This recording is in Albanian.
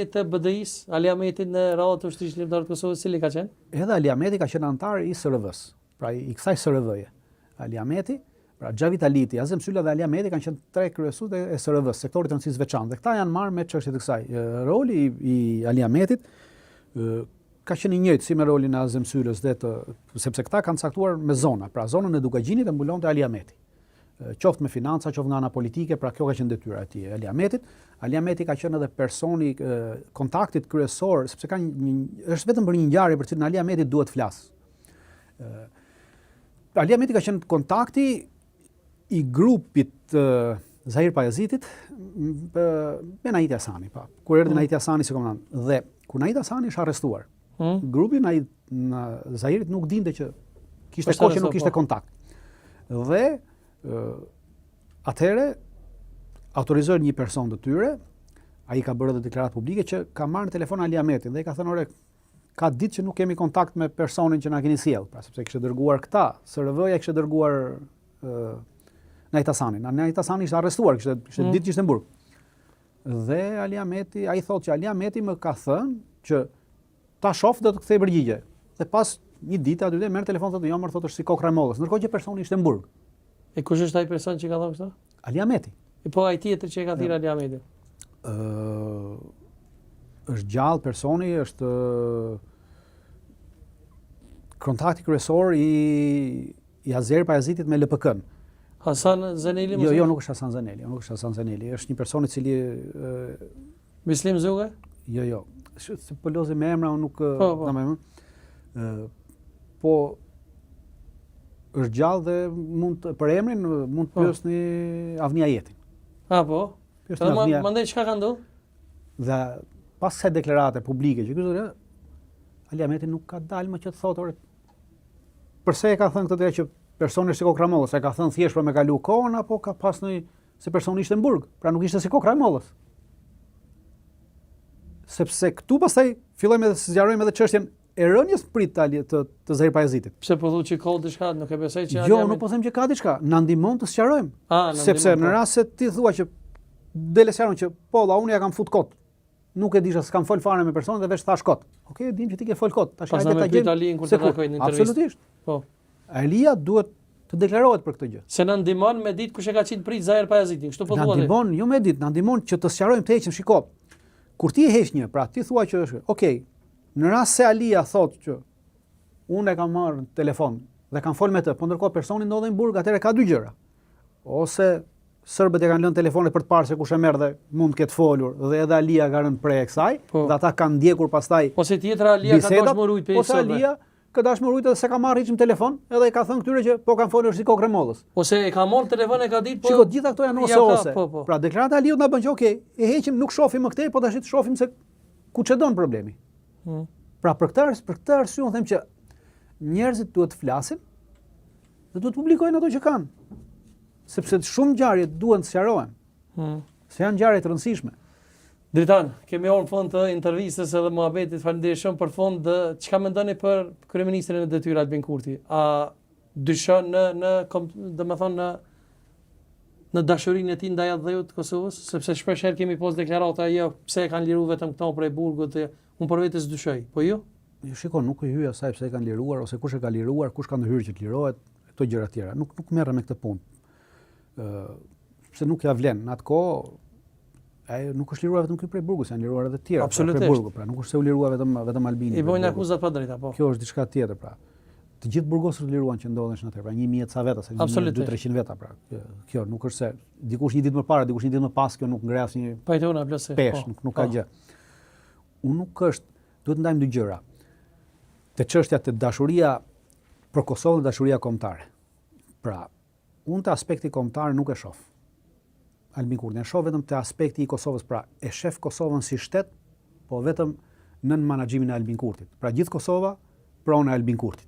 Të BDI-s, Ali Ahmeti në radhë të Ushtrisë Ligjore të Kosovës, cili ka qenë? Edhe Ali Ahmeti ka qenë antar i SRV-s, pra i kësaj SRV-je. Ali Ahmeti, pra Xhavit Aliti, Azem Sylla dhe Ali Ahmeti kanë qenë tre kryesues e SRV-s, sektorit rëndësisë veçantë. Dhe këta janë marrë me çështjet e kësaj. Roli i Ali Ahmetit ka qenë i njëjtë si me rolin e Azem Syllës sepse këta kanë caktuar me zona. Pra zonën e Dukagjinit e mbulonte Ali Ahmeti. Qoftë me financa, qoftë nga ana politike, pra kjo ka qenë detyra e tij Ali Ahmetit. Ali Ahmeti ka qenë edhe personi kontaktit kryesor, sepse është vetëm për një ngjarje për cilën Ali Ahmeti duhet flas. Ali Ahmeti ka qenë kontakti i grupit Zahir Pajazitit me Nahit Hasani, pa. Kur erdhi Nahit Hasani si komandant dhe kur Nahit Hasani është arrestuar. Grupi Zahirit nuk dinte që kishte kohë që nuk kishte kontakt. Dhe atëherë autorizojnë një person të tyre, ai ka bërë edhe deklaratë publike që ka marrë në telefon Ali Ahmetin dhe i ka thënë ore, ka ditë që nuk kemi kontakt me personin që na keni sjell, pra sepse kishte dërguar këta, SRV-ja kishte dërguar Nahit Hasanin. Nahit Hasani ishte arrestuar, kishte ditë që ishte në burg. Dhe Ali Ahmeti, ai thotë që Ali Ahmeti më ka thënë që ta shoh do të kthej përgjigje. Dhe pas një dite aty dhe merr telefon thotë jo, më thotë është si kokra e mollës, ndërkohë që personi ishte në burg. E kush është ai person që ka thënë kështu? Ali Ahmeti. Po ai tjetër që e ka thirrë Ali Ahmeti. Është gjallë personi, është kontakti kryesor i Azer Pajazitit me LPK-n. Hasan Zeneli? Jo, nuk është Hasan Zeneli, Është një person i cili Mislim Zuga? Jo. Se po lozi me emra unë nuk po është gjallë dhe për emrin mund të pyesni Avnia Jetin. Po. Mandej çka ka ndodhur? Dhe pas kësaj deklarate publike që ky Ali Ahmeti nuk ka dalë më që të thotë përse e ka thënë këtë që personi është si kokra e mollës, e ka thënë thjesht për me kalu kohën apo ka pas një se personi ishte në burg, pra nuk ishte si kokra e mollës. Sepse këtu pastaj fillojmë të zgjarojmë edhe çështjen e rënjes prit të Zahir Pajazitit. Pse po thotë që ka diçka, nuk e besoj që Jo, nuk po them që ka diçka, na ndihmon të sqarojmë. Sepse në rast se ti thua që dele sqaron që po, unë ja kam fut kot. Nuk e disha, s'kam fol fare me personin dhe veç thash kot. Okej, dim që ti ke fol kot. Tash hajde ta gjejmë. Aliin kur të takojnë në intervistë. Absolutisht. Po. Alia duhet të deklarohet për këtë gjë. Se na ndihmon me ditë kush e ka qit prit Zahir Pajazitin, kështu po thua. Na ndihmon, jo me ditë, na ndihmon që të sqarojmë të heqim shiko. Kur ti e heq një, pra ti thua që është, okej, në rast se Alia thotë që unë e kam marrë në telefon dhe kam fol me të, po ndërkohë personi ndodhet në burg, atëherë ka dy gjëra. Ose serbët e kanë lënë telefonin për të parë se kush e merr dhe mund të ketë folur dhe edhe Alia ka rënë prej kësaj, dhe ata kanë ndjekur pastaj. Ose tjetra Alia ka dashmëruar pe. Ose Alia ka dashmëruar edhe se ka marrë hiç në telefon, edhe i ka thënë këtyre që po kanë folur si kokra e mollës. Ose e ka marrë telefon e ka ditë po. Shiko, gjitha këto janë ose. Po. Pra deklarata e Aliut na bën që okay, e heqim, nuk shohim më këtë, po tash të shohim se ku çedon problemi. Pra për këtë arsye unë them që njerëzit duhet të flasin dhe duhet të publikojnë ato që kanë. Sepse shumë ngjarje duhen të sqarohen. Se janë ngjarje të rëndësishme. Dritan, kemi orë në fund të intervistës edhe muhabetit, faleminderit shumë për fond. Çka mendoni për kryeministrin e detyrës Albin Kurti? A dyshon në dashurinë e tij ndaj adhëut të Kosovës, sepse shpesh kemi pas deklarata jo, pse e kanë liruar vetëm këto prej burgut, unë për vetes dyshoj. Po jo? Jo, shikoj, nuk e hyj asaj pse e kanë liruar ose kush e ka liruar, kush ka ndërhyrë që të lirohet, këto gjëra të tjera. Nuk merrem me këtë punë. Sepse nuk ja vlen. Në atë kohë ai nuk është liruar vetëm ky prej burgut, janë liruar edhe të tjerë prej burgut, pra nuk është se u lirua vetëm Albini. I bojnë akuzat pa drejta, po. Kjo është diçka tjetër, pra. Të gjithë burgosët liruan që ndodhen në atëherë, pra 1000 ca veta, se 200-300 veta, pra. Kjo nuk është se dikush një ditë më parë, dikush një ditë më pas, kjo nuk ngre asnjë pajtona plotse. Pesh, nuk ka gjë. Unë nuk është, duhet ndajmë dy gjëra. Te çështja të dashuria për Kosovën dhe dashuria kombëtare. Pra, unë te aspekti kombëtar nuk e shoh Albin Kurti, e shoh vetëm te aspekti i Kosovës, pra e shef Kosovën si shtet, po vetëm nën menaxhimin e Albin Kurtit. Pra gjithë Kosova pronë e Albin Kurtit.